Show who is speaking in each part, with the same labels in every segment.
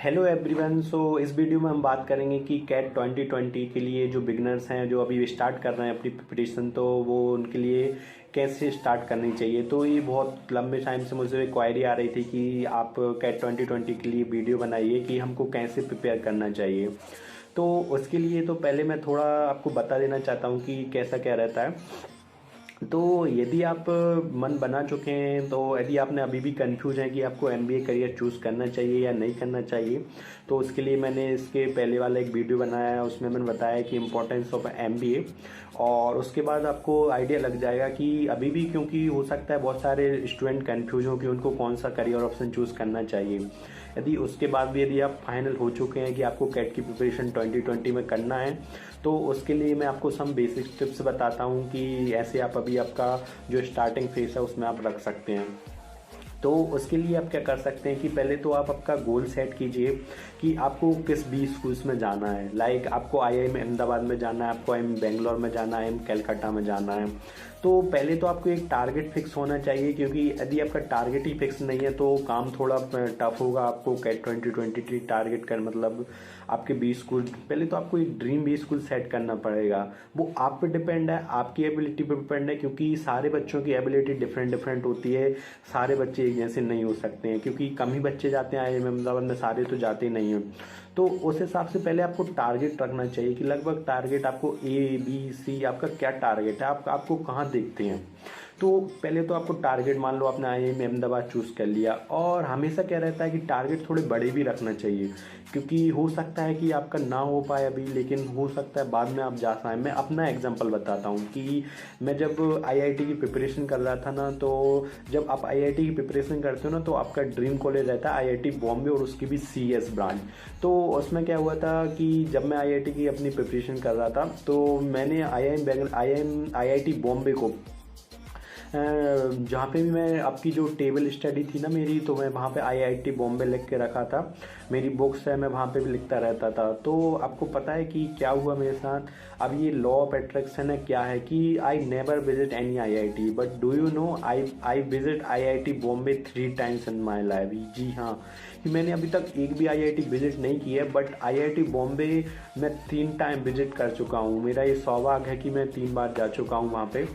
Speaker 1: Hello everyone. इस video में हम बात करेंगे कि कैट 2020 के लिए जो बिगनर्स हैं जो अभी स्टार्ट कर रहे हैं अपनी प्रिपरेशन, तो वो उनके लिए कैसे स्टार्ट करनी चाहिए। तो ये बहुत लंबे टाइम से मुझे क्वायरी आ रही थी कि आप कैट 2020 के लिए वीडियो बनाइए कि हमको कैसे प्रिपेयर करना चाहिए। तो उसके लिए तो पहले मैं थोड़ा आपको बता देना चाहता हूँ कि कैसा क्या रहता है। तो यदि आप मन बना चुके हैं, तो यदि आपने अभी भी कंफ्यूज हैं कि आपको एमबीए करियर चूज़ करना चाहिए या नहीं करना चाहिए, तो उसके लिए मैंने इसके पहले वाला एक वीडियो बनाया है। उसमें मैंने बताया कि इम्पोर्टेंस ऑफ एमबीए, और उसके बाद आपको आइडिया लग जाएगा कि अभी भी, क्योंकि हो सकता है बहुत सारे स्टूडेंट कंफ्यूज हो कि उनको कौन सा करियर ऑप्शन चूज़ करना चाहिए। यदि उसके बाद भी यदि आप फाइनल हो चुके हैं कि आपको कैट की प्रिपरेशन 2020 में करना है, तो उसके लिए मैं आपको सम बेसिक टिप्स बताता हूँ कि ऐसे आप अभी आपका जो स्टार्टिंग फेस है उसमें आप रख सकते हैं। तो उसके लिए आप क्या कर सकते हैं कि पहले तो आप आपका गोल सेट कीजिए कि आपको किस भी स्कूल्स में जाना है। लाइक आपको आईआईएम अहमदाबाद में जाना है, आपको आईआईएम बेंगलोर में जाना है, कलकत्ता में जाना है। तो पहले तो आपको एक टारगेट फिक्स होना चाहिए, क्योंकि यदि आपका टारगेट ही फिक्स नहीं है तो काम थोड़ा टफ होगा आपको कैट 2023 टारगेट कर, मतलब आपके 20 स्कूल। पहले तो आपको एक ड्रीम 20 स्कूल सेट करना पड़ेगा। वो आप पे डिपेंड है, आपकी एबिलिटी पे डिपेंड है, क्योंकि सारे बच्चों की एबिलिटी डिफरेंट डिफरेंट होती है। सारे बच्चे एक जैसे नहीं हो सकते हैं, क्योंकि कम ही बच्चे जाते हैं आईआईएम अहमदाबाद में, सारे तो जाते नहीं हैं। तो उस हिसाब से पहले आपको टारगेट रखना चाहिए कि लगभग टारगेट आपको ABC, आपका क्या टारगेट है, आपको कहाँ देखते हैं। तो पहले तो आपको टारगेट, मान लो आपने आईआईएम अहमदाबाद चूज़ कर लिया, और हमेशा क्या रहता है कि टारगेट थोड़े बड़े भी रखना चाहिए, क्योंकि हो सकता है कि आपका ना हो पाए अभी, लेकिन हो सकता है बाद में आप जा पाएँ। मैं अपना एग्जांपल बताता हूँ कि मैं जब आईआईटी की प्रिपरेशन कर रहा था ना, तो जब आप आईआईटी की प्रिपरेशन करते हो ना, तो आपका ड्रीम कॉलेज रहता है आईआईटी बॉम्बे, और उसकी भी CS ब्रांच। तो उसमें क्या हुआ था कि जब मैं आईआईटी की अपनी प्रिपरेशन कर रहा था, तो मैंने आईआईटी बॉम्बे को, जहाँ पे भी मैं आपकी जो टेबल स्टडी थी ना मेरी, तो मैं वहाँ पे आईआईटी बॉम्बे लिख के रखा था। मेरी बुक्स है, मैं वहाँ पे भी लिखता रहता था। तो आपको पता है कि क्या हुआ मेरे साथ। अब ये लॉ ऑफ अट्रैक्शन है, क्या है कि I never visit any IIT, but do you know I visit IIT Bombay 3 times in my life. जी हाँ, कि मैंने अभी तक एक भी आईआईटी विजिट नहीं की है, बट आईआईटी बॉम्बे मैं 3 टाइम विजिट कर चुका हूँ। मेरा ये सौभाग्य है कि मैं 3 बार जा चुका हूँ वहाँ पे।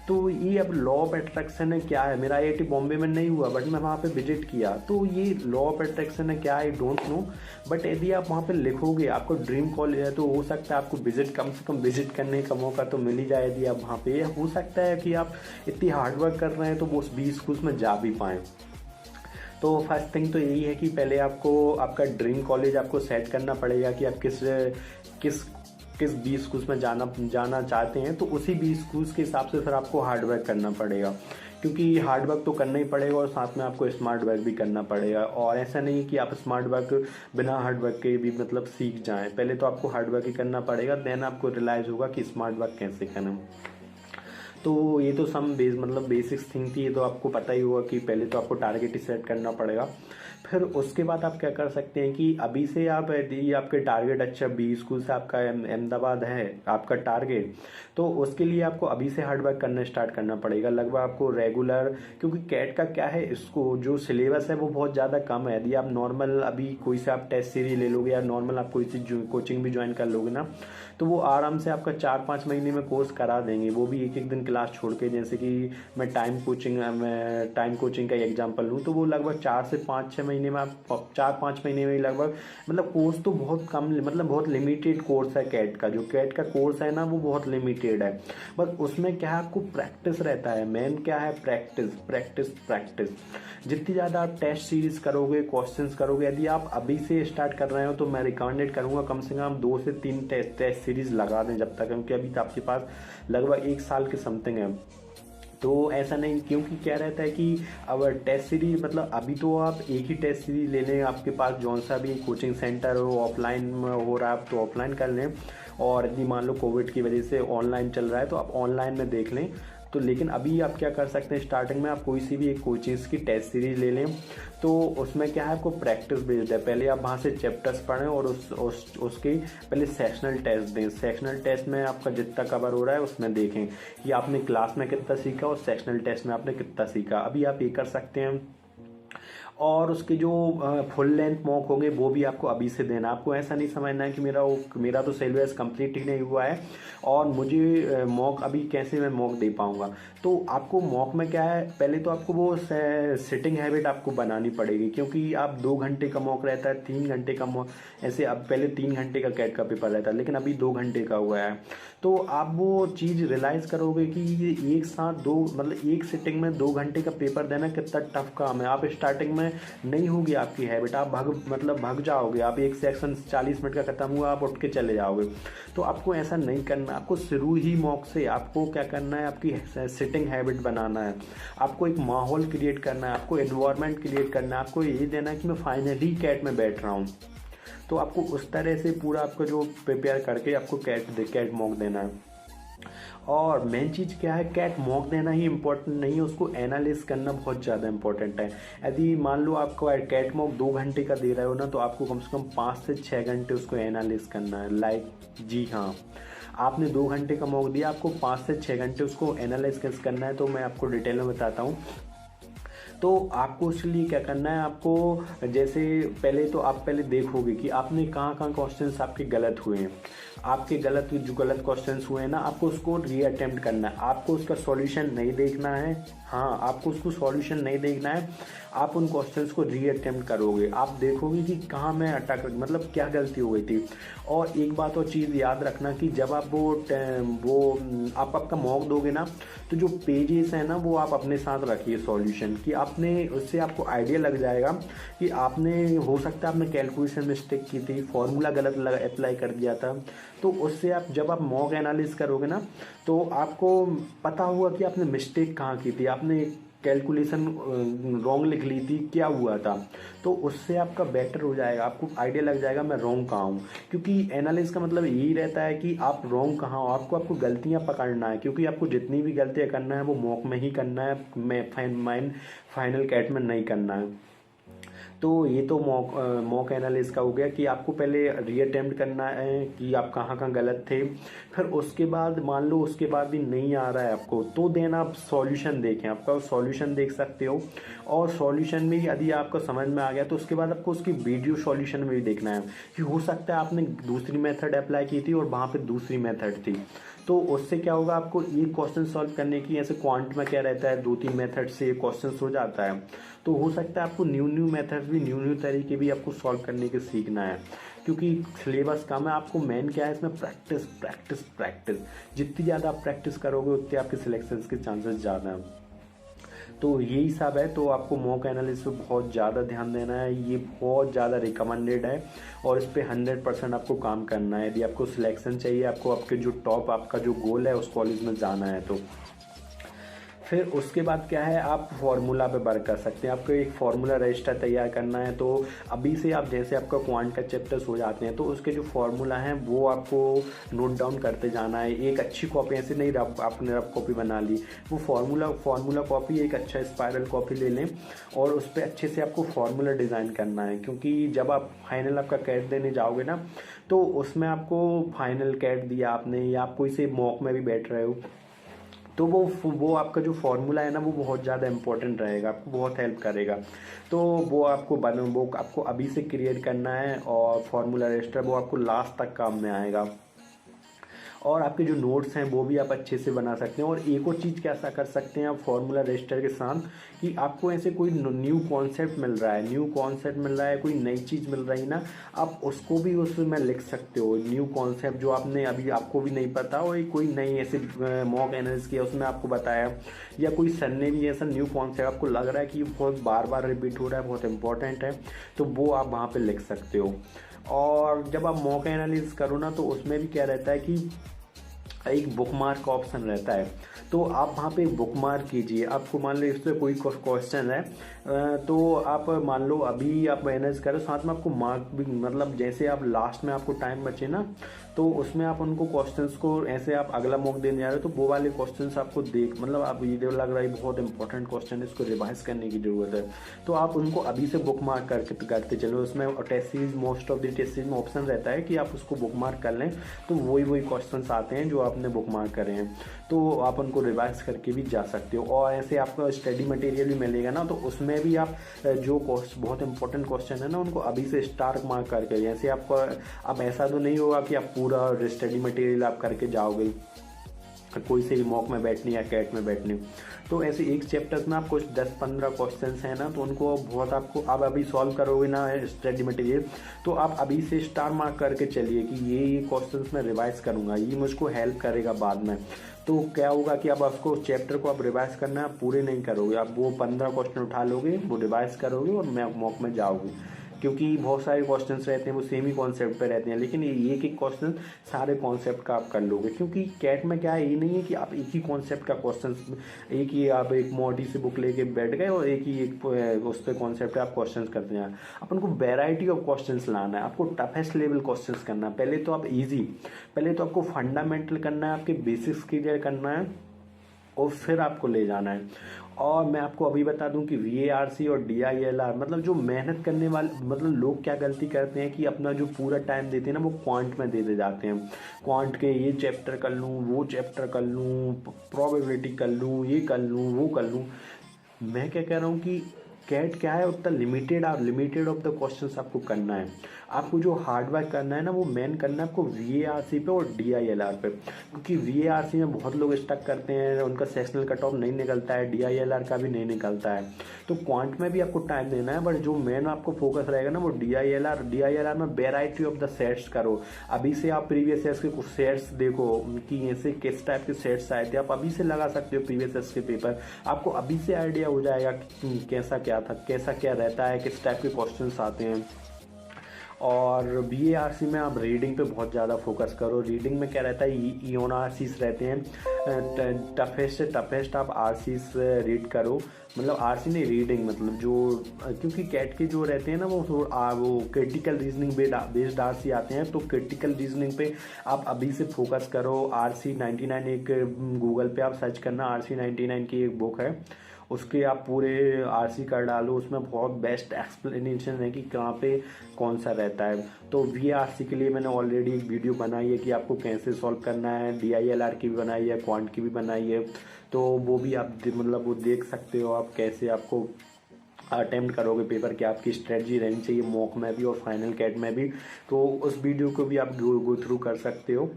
Speaker 1: तो ये अब लॉ ऑफ अट्रैक्शन है, क्या है। मेरा आईआईटी बॉम्बे में नहीं हुआ, बट मैं वहाँ पे विजिट किया। तो ये लॉ ऑफ अट्रैक्शन है, क्या, आई डोंट नो। बट यदि आप वहाँ पे लिखोगे, आपको ड्रीम कॉलेज है, तो हो सकता है आपको विजिट, कम से कम विजिट करने का मौका तो मिल ही जाए। यदि आप वहाँ पे, हो सकता है कि आप इतनी हार्डवर्क कर रहे हैं तो वो उस 20 स्कूल्स में जा भी पाएँ। तो फर्स्ट थिंग तो यही है कि पहले आपको आपका ड्रीम कॉलेज आपको सेट करना पड़ेगा कि आप किस किस किस 20 स्कूल्स में जाना चाहते हैं। तो उसी 20 स्कूल्स के हिसाब से फिर आपको हार्डवर्क करना पड़ेगा, क्योंकि हार्डवर्क तो करना ही पड़ेगा, और साथ में आपको स्मार्ट वर्क भी करना पड़ेगा। और ऐसा नहीं कि आप स्मार्ट वर्क बिना हार्डवर्क के भी मतलब सीख जाएं। पहले तो आपको हार्डवर्क ही करना पड़ेगा, देन आपको रियलाइज़ होगा कि स्मार्ट वर्क कैसे करना। तो ये तो मतलब बेसिक्स थिंग थी। ये तो आपको पता ही होगा कि पहले तो आपको टारगेट ही सेट करना पड़ेगा। फिर उसके बाद आप क्या कर सकते हैं कि अभी से आप, यदि आपके टारगेट, अच्छा 20 स्कूल से आपका अहमदाबाद है आपका टारगेट, तो उसके लिए आपको अभी से हार्डवर्क करना स्टार्ट करना पड़ेगा। लगभग आपको रेगुलर, क्योंकि कैट का क्या है, इसको जो सिलेबस है वो बहुत ज़्यादा कम है। यदि आप नॉर्मल अभी कोई से आप टेस्ट सीरीज ले लोगे, या नॉर्मल आप कोई सी कोचिंग भी ज्वाइन कर लोगे ना, तो वो आराम से आपका 4-5 महीने में कोर्स करा देंगे, वो भी एक एक दिन क्लास छोड़ के। जैसे कि मैं टाइम कोचिंग का एग्जांपल लूँ, तो वो लगभग 4 से 5-6 महीने में, आप 4-5 महीने में लगभग, मतलब कोर्स तो बहुत कम, मतलब बहुत लिमिटेड कोर्स है कैट का। जो कैट का कोर्स है ना, वो बहुत लिमिटेड है। बस उसमें क्या है, आपको प्रैक्टिस रहता है। मेन क्या है, प्रैक्टिस प्रैक्टिस प्रैक्टिस। जितनी ज़्यादा आप टेस्ट सीरीज करोगे, क्वेश्चंस करोगे, यदि आप अभी से स्टार्ट कर रहे हो, तो मैं रिकमेंडेड करूँगा कम से कम 2 से 3 टेस्ट सीरीज लगा दें जब तक, क्योंकि अभी तो आपके पास लगभग 1 साल के समथिंग है। तो ऐसा नहीं, क्योंकि क्या रहता है कि अब टेस्ट सीरीज, मतलब अभी तो आप एक ही टेस्ट सीरीज ले लें, आपके पास जौन सा भी कोचिंग सेंटर हो, ऑफलाइन में हो रहा है तो ऑफलाइन कर लें, और यदि मान लो कोविड की वजह से ऑनलाइन चल रहा है तो आप ऑनलाइन में देख लें। तो लेकिन अभी आप क्या कर सकते हैं, स्टार्टिंग में आप कोई सी भी एक कोचिंग्स की टेस्ट सीरीज ले लें। तो उसमें क्या है, आपको प्रैक्टिस भेजता है। पहले आप वहाँ से चैप्टर्स पढ़ें, और उसके पहले सेक्शनल टेस्ट दें। सेक्शनल टेस्ट में आपका जितना कवर हो रहा है उसमें देखें कि आपने क्लास में कितना सीखा, और सेक्शनल टेस्ट में आपने कितना सीखा। अभी आप ये कर सकते हैं। और उसके जो फुल लेंथ मॉक होंगे वो भी आपको अभी से देना। आपको ऐसा नहीं समझना है कि मेरा तो सिलेबस कंप्लीट ही नहीं हुआ है और मुझे मॉक अभी कैसे मैं मॉक दे पाऊंगा। तो आपको मॉक में क्या है, पहले तो आपको वो सिटिंग हैबिट आपको बनानी पड़ेगी, क्योंकि आप 2 घंटे का मॉक रहता है, 3 घंटे का मॉक, ऐसे अब पहले 3 घंटे का कैट का पेपर रहता है लेकिन अभी 2 घंटे का हुआ है। तो आप वो चीज़ रियलाइज़ करोगे कि ये एक साथ दो मतलब एक सिटिंग में 2 घंटे का पेपर देना कितना टफ काम है। आप स्टार्टिंग में नहीं होगी आपकी हैबिट, आप भाग जाओगे, आप एक सेक्शन 40 मिनट का खत्म हुआ आप उठ के चले जाओगे। तो आपको ऐसा नहीं करना, आपको शुरू ही मॉक से आपको क्या करना है, आपकी सिटिंग हैबिट बनाना है, आपको एक माहौल क्रिएट करना है, आपको एनवायरनमेंट क्रिएट करना है, आपको ये देना है कि मैं फाइनली कैट में बैठ रहा हूँ। तो आपको उस तरह से पूरा आपको जो प्रिपेयर करके आपको कैट मॉक देना है। और मेन चीज़ क्या है, कैट मॉक देना ही इम्पोर्टेंट नहीं है, उसको एनालिस करना बहुत ज़्यादा इंपॉर्टेंट है। यदि मान लो आपको कैट मॉक 2 घंटे का दे रहे हो ना, तो आपको कम से कम 5 से 6 घंटे उसको एनालिस करना है। जी हाँ, आपने 2 घंटे का मॉक दिया, आपको 5 से 6 घंटे उसको एनालाइज करना है। तो मैं आपको डिटेल में बताता हूँ। तो आपको उसके लिए क्या करना है, आपको जैसे आप पहले देखोगे कि आपने कहाँ कहाँ क्वेश्चंस आपके गलत हुए हैं। आपके जो गलत क्वेश्चंस हुए हैं ना, आपको उसको रीअटेम्प्ट करना है। आपको उसका सॉल्यूशन नहीं देखना है, हाँ आपको उसको सॉल्यूशन नहीं देखना है, आप उन क्वेश्चंस को रीअटेम्प्ट करोगे। आप देखोगे कि कहाँ मैं अटक मतलब क्या गलती हो गई थी। और एक बात और चीज़ याद रखना कि जब आप आप आपका मॉक दोगे ना, तो जो पेजेस है ना वो आप अपने साथ रखिए सॉल्यूशन की। आपने उससे आपको आइडिया लग जाएगा कि आपने हो सकता है आपने कैलकुलेशन मिस्टेक की थी, फॉर्मूला गलत अप्लाई कर दिया था। तो उससे आप जब आप मॉक एनालिसिस करोगे ना, तो आपको पता होगा कि आपने मिस्टेक कहाँ की थी, आपने कैलकुलेशन रॉन्ग लिख ली थी, क्या हुआ था। तो उससे आपका बेटर हो जाएगा, आपको आइडिया लग जाएगा मैं रॉन्ग कहाँ हूँ। क्योंकि एनालिसिस का मतलब यही रहता है कि आप रॉन्ग कहाँ हो, आपको गलतियाँ पकड़ना है। क्योंकि आपको जितनी भी गलतियाँ करना है वो मॉक में ही करना है, फाइनल कैट में नहीं करना है। तो ये तो मॉक एनालिसिस का हो गया कि आपको पहले रीअटेम्प्ट करना है कि आप कहाँ कहाँ गलत थे। फिर उसके बाद मान लो उसके बाद भी नहीं आ रहा है आपको, तो देन आप सॉल्यूशन देखें, आपका सॉल्यूशन देख सकते हो। और सॉल्यूशन में यदि आपको समझ में आ गया तो उसके बाद आपको उसकी वीडियो सॉल्यूशन में भी देखना है कि हो सकता है आपने दूसरी मेथड अप्लाई की थी और वहाँ पे दूसरी मेथड थी। तो उससे क्या होगा, आपको ये क्वेश्चन सॉल्व करने की, ऐसे क्वांट में क्या रहता है 2-3 मेथड से ये क्वेश्चन हो जाता है। तो हो सकता है आपको न्यू मेथड भी न्यू तरीके भी आपको सॉल्व करने के सीखना है। क्योंकि सिलेबस कम है, आपको मेन क्या है इसमें प्रैक्टिस प्रैक्टिस प्रैक्टिस। जितनी ज़्यादा आप प्रैक्टिस करोगे उतने आपके सिलेक्शन के चांसेस ज़्यादा हैं। तो यही सब है। तो आपको मॉक एनालिसिस पे बहुत ज़्यादा ध्यान देना है, ये बहुत ज़्यादा रिकमेंडेड है और इस पर 100% आपको काम करना है। यदि आपको सिलेक्शन चाहिए, आपको आपके जो टॉप आपका जो गोल है उस कॉलेज में जाना है। तो फिर उसके बाद क्या है, आप फार्मूला पे वर्क कर सकते हैं। आपको एक फार्मूला रजिस्टर तैयार करना है। तो अभी से आप जैसे आपका क्वांट का चैप्टर्स हो जाते हैं तो उसके जो फार्मूला हैं वो आपको नोट डाउन करते जाना है। एक अच्छी कॉपी, ऐसे नहीं आपने रफ कॉपी बना ली, वो फार्मूला कॉपी एक अच्छा स्पायरल कॉपी ले लें और उस पर अच्छे से आपको फार्मूला डिज़ाइन करना है। क्योंकि जब आप फाइनल आपका कैट देने जाओगे ना, तो उसमें आपको फाइनल कैट दिया आपने या आप कोई से मॉक में भी बैठ रहे हो, तो वो आपका जो फार्मूला है ना वो बहुत ज़्यादा इंपॉर्टेंट रहेगा, आपको बहुत हेल्प करेगा। तो वो आपको अभी से क्रिएट करना है और फार्मूला रजिस्टर वो आपको लास्ट तक काम में आएगा। और आपके जो नोट्स हैं वो भी आप अच्छे से बना सकते हैं। और एक और चीज़ कैसा कर सकते हैं आप फार्मूला रजिस्टर के साथ, कि आपको ऐसे कोई न्यू कॉन्सेप्ट मिल रहा है, कोई नई चीज़ मिल रही ना, आप उसको भी उसमें लिख सकते हो। न्यू कॉन्सेप्ट जो आपने अभी आपको भी नहीं पता हो, कोई नई ऐसे मॉक एनालिसिस किया उसमें आपको बताया, या कोई सर ने भी ऐसा न्यू कॉन्सेप्ट आपको लग रहा है कि बहुत बार बार रिपीट हो रहा है, बहुत इंपॉर्टेंट है, तो वो आप वहाँ पर लिख सकते हो। और जब आप मॉक एनालिसिस करो ना, तो उसमें भी क्या रहता है कि एक बुकमार्क का ऑप्शन रहता है। तो आप वहाँ पे बुकमार्क कीजिए। आपको मान लो इससे कोई क्वेश्चन है, तो आप मान लो अभी आप मैनेज करो, साथ में आपको मार्क भी, मतलब जैसे आप लास्ट में आपको टाइम बचे ना, तो उसमें आप उनको क्वेश्चंस को ऐसे आप अगला मॉक देने जा रहे हो तो वो वाले क्वेश्चंस आपको मतलब आप वीडियो लग रहा है बहुत इंपॉर्टेंट क्वेश्चन है, इसको रिवाइज करने की जरूरत है, तो आप उनको अभी से बुक मार्क करते चलो। उसमें test series, most of the test series में ऑप्शन रहता है कि आप उसको बुक मार्क कर लें, तो वही क्वेश्चंस आते हैं जो आपने बुक मार्क करे हैं, तो आप उनको रिवाइज करके भी जा सकते हो। और ऐसे आपको स्टडी मटेरियल भी मिलेगा ना, तो उसमें भी आप जो बहुत इंपॉर्टेंट क्वेश्चन है ना उनको अभी से स्टार मार्क करके, जैसे आपको अब ऐसा तो नहीं होगा कि आप पूरा स्टडी मटेरियल आप करके जाओगे कोई से भी मॉक में बैठने या कैट में बैठने। तो ऐसे एक चैप्टर्स में आपको 10-15 क्वेश्चंस हैं ना, तो उनको बहुत आपको आप अभी सॉल्व करोगे ना स्टडी मटेरियल, तो आप अभी से स्टार मार्क करके चलिए कि ये क्वेश्चंस मैं रिवाइज करूँगा, ये मुझको हेल्प करेगा बाद में। तो क्या होगा कि अब आपको चैप्टर को आप रिवाइज करना आप पूरे नहीं करोगे, आप वो 15 क्वेश्चन उठा लोगे, वो रिवाइज करोगे और मॉक में जाओगे, क्योंकि बहुत सारे क्वेश्चंस रहते हैं वो सेम ही कॉन्सेप्ट पे रहते हैं, लेकिन ये एक क्वेश्चन सारे कॉन्सेप्ट का आप कर लोगे। क्योंकि कैट में क्या है, ये नहीं है कि आप एक ही कॉन्सेप्ट का क्वेश्चन, एक ही आप एक मोटी से बुक लेके बैठ गए और एक ही एक उस पर कॉन्सेप्ट आप क्वेश्चन करते हैं। अपन को वेराइटी ऑफ क्वेश्चंस लाना है, आपको टफेस्ट लेवल क्वेश्चंस करना है। पहले तो आप पहले तो आपको फंडामेंटल करना है, आपके बेसिक्स क्लियर करना है और फिर आपको ले जाना है। और मैं आपको अभी बता दूं कि VARC और DILR मतलब जो मेहनत करने वाले, मतलब लोग क्या गलती करते हैं कि अपना जो पूरा टाइम देते हैं ना वो क्वांट में दे जाते हैं। क्वांट के ये चैप्टर कर लूँ, वो चैप्टर कर लूँ, प्रोबेबिलिटी कर लूँ, ये कर लूँ, वो कर लूँ। मैं क्या कह रहा हूँ कि कैट क्या है, उतना लिमिटेड ऑफ द क्वेश्चंस आपको करना है। आपको जो हार्ड वर्क करना है ना वो मेन करना है आपको VARC पे और DILR पे, क्योंकि VARC में बहुत लोग स्टक करते हैं, उनका सेक्शनल कट ऑफ नहीं निकलता है, DILR का भी नहीं निकलता है। तो क्वांट में भी आपको टाइम देना है, बट जो मेन आपको फोकस रहेगा ना वो DILR में वेराइटी ऑफ द सेट्स करो। अभी से आप प्रीवियस ईयर्स के कुछ सेट्स देखो कि ऐसे किस टाइप के सेट्स आए थे, आप अभी से लगा सकते हो प्रीवियस ईयर्स के पेपर, आपको अभी से आइडिया हो जाएगा कि कैसा क्या रहता है, किस टाइप के क्वेश्चंस आते हैं। और VARC में आप रीडिंग पे बहुत ज़्यादा फोकस करो। रीडिंग में क्या रहता है, EON-RCs रहते हैं, टफेस्ट से टफेस्ट आप RCs रीड करो, मतलब RC नहीं रीडिंग, मतलब जो क्योंकि कैट के जो रहते हैं ना वो क्रिटिकल रीजनिंग बेस्ड RC आते हैं, तो क्रिटिकल रीजनिंग पे आप अभी से फोकस करो। RC 99 एक गूगल पे आप सर्च करना, RC 99 की एक बुक है, उसके आप पूरे RC कर डालो, उसमें बहुत बेस्ट एक्सप्लेनेशन है कि कहाँ पे कौन सा रहता है। तो VARC के लिए मैंने ऑलरेडी एक वीडियो बनाई है कि आपको कैसे सॉल्व करना है, DILR की भी बनाई है, क्वांट की भी बनाई है, तो वो भी आप मतलब वो देख सकते हो आप कैसे आपको अटेम्प्ट करोगे पेपर की, आपकी स्ट्रेटजी रहनी चाहिए मॉक में भी और फाइनल कैट में भी। तो उस वीडियो को भी आप गो थ्रू कर सकते हो।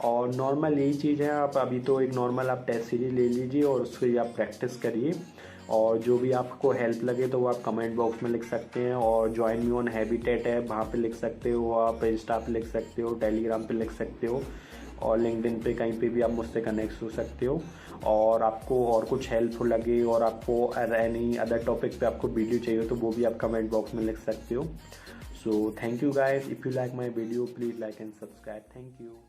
Speaker 1: और नॉर्मल यही चीज़ है, आप अभी तो एक नॉर्मल आप टेस्ट सीरीज ले लीजिए और उसकी आप प्रैक्टिस करिए, और जो भी आपको हेल्प लगे तो वो आप कमेंट बॉक्स में लिख सकते हैं। और ज्वाइन मी ऑन हैबिटेट है, वहाँ पे लिख सकते हो, आप इंस्टा पे लिख सकते हो, टेलीग्राम पे लिख सकते हो, और लिंक्डइन पे कहीं पे भी आप मुझसे कनेक्ट हो सकते हो। और आपको और कुछ हेल्प लगे और आपको एनी अदर टॉपिक पे आपको वीडियो चाहिए तो वो भी आप कमेंट बॉक्स में लिख सकते हो। So thank you guys, if you like my video please like and subscribe. Thank you.